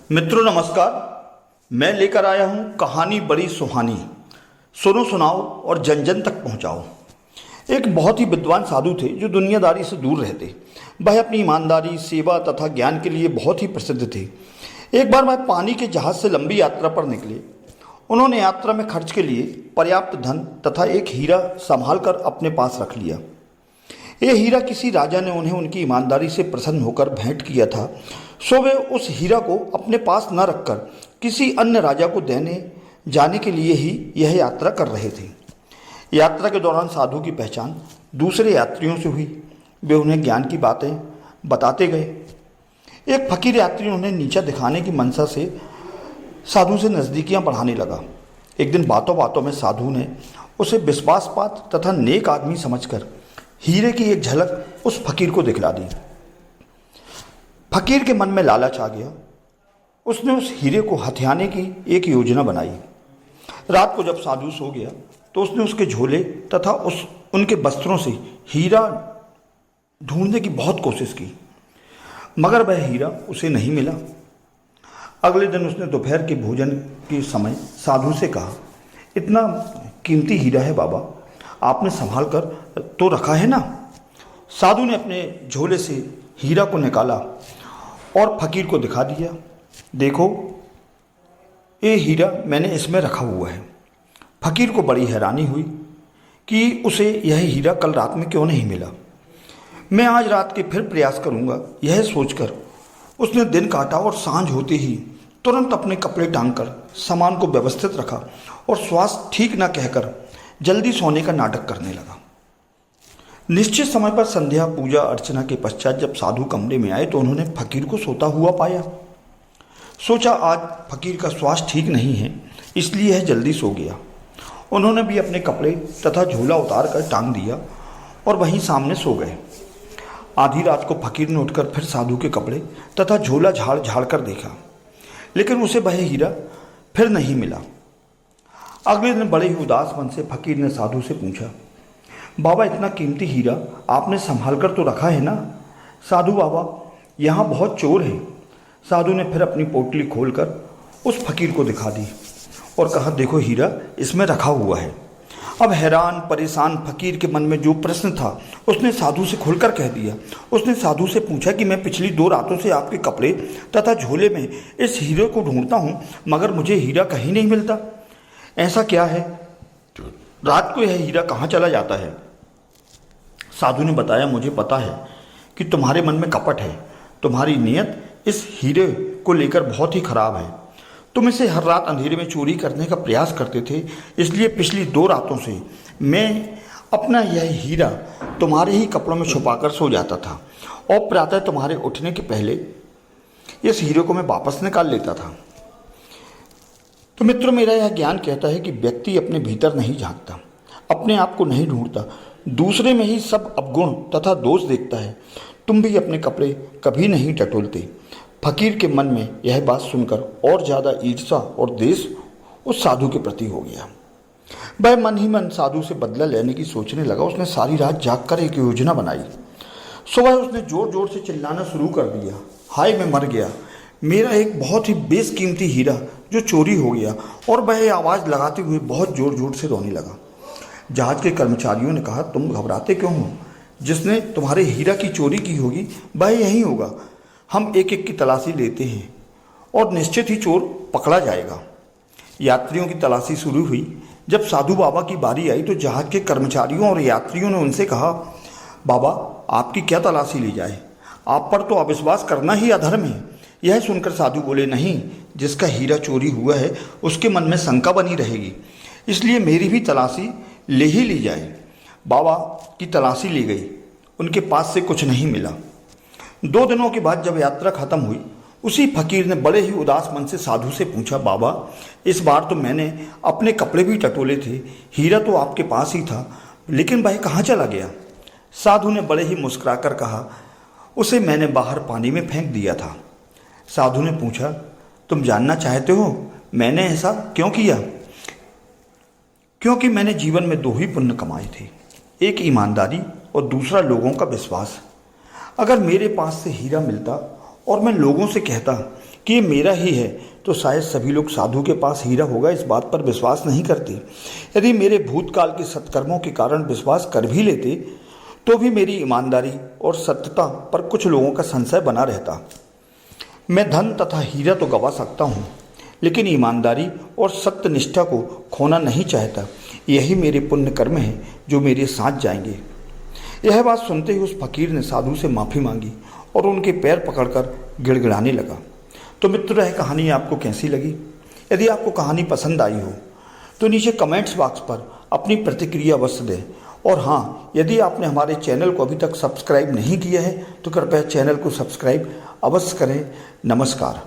मित्रों नमस्कार। मैं लेकर आया हूं कहानी बड़ी सुहानी। सुनो, सुनाओ और जन जन तक पहुंचाओ। एक बहुत ही विद्वान साधु थे जो दुनियादारी से दूर रहते। वह अपनी ईमानदारी, सेवा तथा ज्ञान के लिए बहुत ही प्रसिद्ध थे। एक बार वह पानी के जहाज से लंबी यात्रा पर निकले। उन्होंने यात्रा में खर्च के लिए पर्याप्त धन तथा एक हीरा संभाल कर अपने पास रख लिया। यह हीरा किसी राजा ने उन्हें उनकी ईमानदारी से प्रसन्न होकर भेंट किया था। सो वे उस हीरा को अपने पास न रखकर किसी अन्य राजा को देने जाने के लिए ही यह यात्रा कर रहे थे। यात्रा के दौरान साधु की पहचान दूसरे यात्रियों से हुई। वे उन्हें ज्ञान की बातें बताते गए। एक फकीर यात्री उन्हें नीचा दिखाने की मंशा से साधु से नज़दीकियां बढ़ाने लगा। एक दिन बातों बातों में साधु ने उसे विश्वासपात्र तथा नेक आदमी समझकर हीरे की एक झलक उस फकीर को दिखला दी। फकीर के मन में लालच आ गया। उसने उस हीरे को हथियाने की एक योजना बनाई। रात को जब साधु सो गया तो उसने उसके झोले तथा उनके वस्त्रों से हीरा ढूंढने की बहुत कोशिश की, मगर वह हीरा उसे नहीं मिला। अगले दिन उसने दोपहर के भोजन के समय साधु से कहा, इतना कीमती हीरा है बाबा, आपने संभाल कर तो रखा है ना? साधु ने अपने झोले से हीरा को निकाला और फकीर को दिखा दिया। देखो, ये हीरा मैंने इसमें रखा हुआ है। फकीर को बड़ी हैरानी हुई कि उसे यह हीरा कल रात में क्यों नहीं मिला। मैं आज रात के फिर प्रयास करूंगा, यह सोचकर उसने दिन काटा और सांझ होते ही तुरंत अपने कपड़े टांगकर सामान को व्यवस्थित रखा और स्वास्थ्य ठीक न कहकर जल्दी सोने का नाटक करने लगा। निश्चित समय पर संध्या पूजा अर्चना के पश्चात जब साधु कमरे में आए तो उन्होंने फकीर को सोता हुआ पाया। सोचा आज फकीर का स्वास्थ्य ठीक नहीं है, इसलिए यह जल्दी सो गया। उन्होंने भी अपने कपड़े तथा झोला उतार कर टांग दिया और वहीं सामने सो गए। आधी रात को फकीर ने उठकर फिर साधु के कपड़े तथा झोला झाड़ झाड़ कर देखा, लेकिन उसे वह हीरा फिर नहीं मिला। अगले दिन बड़े ही उदास मन से फकीर ने साधु से पूछा, बाबा इतना कीमती हीरा आपने संभाल कर तो रखा है ना? साधु बाबा, यहाँ बहुत चोर हैं। साधु ने फिर अपनी पोटली खोलकर उस फकीर को दिखा दी और कहा, देखो हीरा इसमें रखा हुआ है। अब हैरान परेशान फकीर के मन में जो प्रश्न था उसने साधु से खुलकर कह दिया। उसने साधु से पूछा कि मैं पिछली 2 रातों से आपके कपड़े तथा झोले में इस हीरे को ढूंढता हूँ, मगर मुझे हीरा कहीं नहीं मिलता। ऐसा क्या है? रात को यह हीरा कहाँ चला जाता है? साधु ने बताया, मुझे पता है कि तुम्हारे मन में कपट है। तुम्हारी नीयत इस हीरे को लेकर बहुत ही खराब है। तुम इसे हर रात अंधेरे में चोरी करने का प्रयास करते थे, इसलिए पिछली 2 रातों से मैं अपना यह हीरा तुम्हारे ही कपड़ों में छुपाकर सो जाता था और प्रातः तुम्हारे उठने के पहले इस हीरे को मैं वापस निकाल लेता था। तो मित्रों, मेरा यह ज्ञान कहता है कि व्यक्ति अपने भीतर नहीं झांकता, अपने आप को नहीं ढूंढता, दूसरे में ही सब अवगुण तथा दोष देखता है। तुम भी अपने कपड़े कभी नहीं टटोलते। फकीर के मन में यह बात सुनकर और ज़्यादा ईर्ष्या और द्वेष उस साधु के प्रति हो गया। वह मन ही मन साधु से बदला लेने की सोचने लगा। उसने सारी रात जागकर एक योजना बनाई। सुबह उसने जोर जोर से चिल्लाना शुरू कर दिया, हाय मैं मर गया, मेरा एक बहुत ही बेशकीमती हीरा जो चोरी हो गया। और वह आवाज़ लगाते हुए बहुत जोर जोर से रोने लगा। जहाज के कर्मचारियों ने कहा, तुम घबराते क्यों हो? जिसने तुम्हारे हीरा की चोरी की होगी वह यही होगा। हम एक एक की तलाशी लेते हैं और निश्चित ही चोर पकड़ा जाएगा। यात्रियों की तलाशी शुरू हुई। जब साधु बाबा की बारी आई तो जहाज के कर्मचारियों और यात्रियों ने उनसे कहा, बाबा आपकी क्या तलाशी ली जाए? आप पर तो अविश्वास करना ही अधर्म है। यह सुनकर साधु बोले, नहीं, जिसका हीरा चोरी हुआ है उसके मन में शंका बनी रहेगी, इसलिए मेरी भी तलाशी ले ही ली जाए। बाबा की तलाशी ली गई, उनके पास से कुछ नहीं मिला। 2 दिनों के बाद जब यात्रा खत्म हुई, उसी फकीर ने बड़े ही उदास मन से साधु से पूछा, बाबा इस बार तो मैंने अपने कपड़े भी टटोले थे, हीरा तो आपके पास ही था, लेकिन वह कहाँ चला गया? साधु ने बड़े ही मुस्कुराकर कहा, उसे मैंने बाहर पानी में फेंक दिया था। साधु ने पूछा, तुम जानना चाहते हो मैंने ऐसा क्यों किया? क्योंकि मैंने जीवन में 2 ही पुण्य कमाए थे, एक ईमानदारी और दूसरा लोगों का विश्वास। अगर मेरे पास से हीरा मिलता और मैं लोगों से कहता कि ये मेरा ही है तो शायद सभी लोग साधु के पास हीरा होगा इस बात पर विश्वास नहीं करते। यदि मेरे भूतकाल के सत्कर्मों के कारण विश्वास कर भी लेते तो भी मेरी ईमानदारी और सत्यता पर कुछ लोगों का संशय बना रहता। मैं धन तथा हीरा तो गंवा सकता हूँ, लेकिन ईमानदारी और सत्यनिष्ठा को खोना नहीं चाहता। यही मेरे पुण्य कर्म हैं जो मेरे साथ जाएंगे। यह बात सुनते ही उस फकीर ने साधु से माफ़ी मांगी और उनके पैर पकड़कर गिड़गिड़ाने लगा। तो मित्रों, यह कहानी आपको कैसी लगी? यदि आपको कहानी पसंद आई हो तो नीचे कमेंट्स बॉक्स पर अपनी प्रतिक्रिया अवश्य दें। और हाँ, यदि आपने हमारे चैनल को अभी तक सब्सक्राइब नहीं किया है तो कृपया चैनल को सब्सक्राइब अवश्य करें। नमस्कार।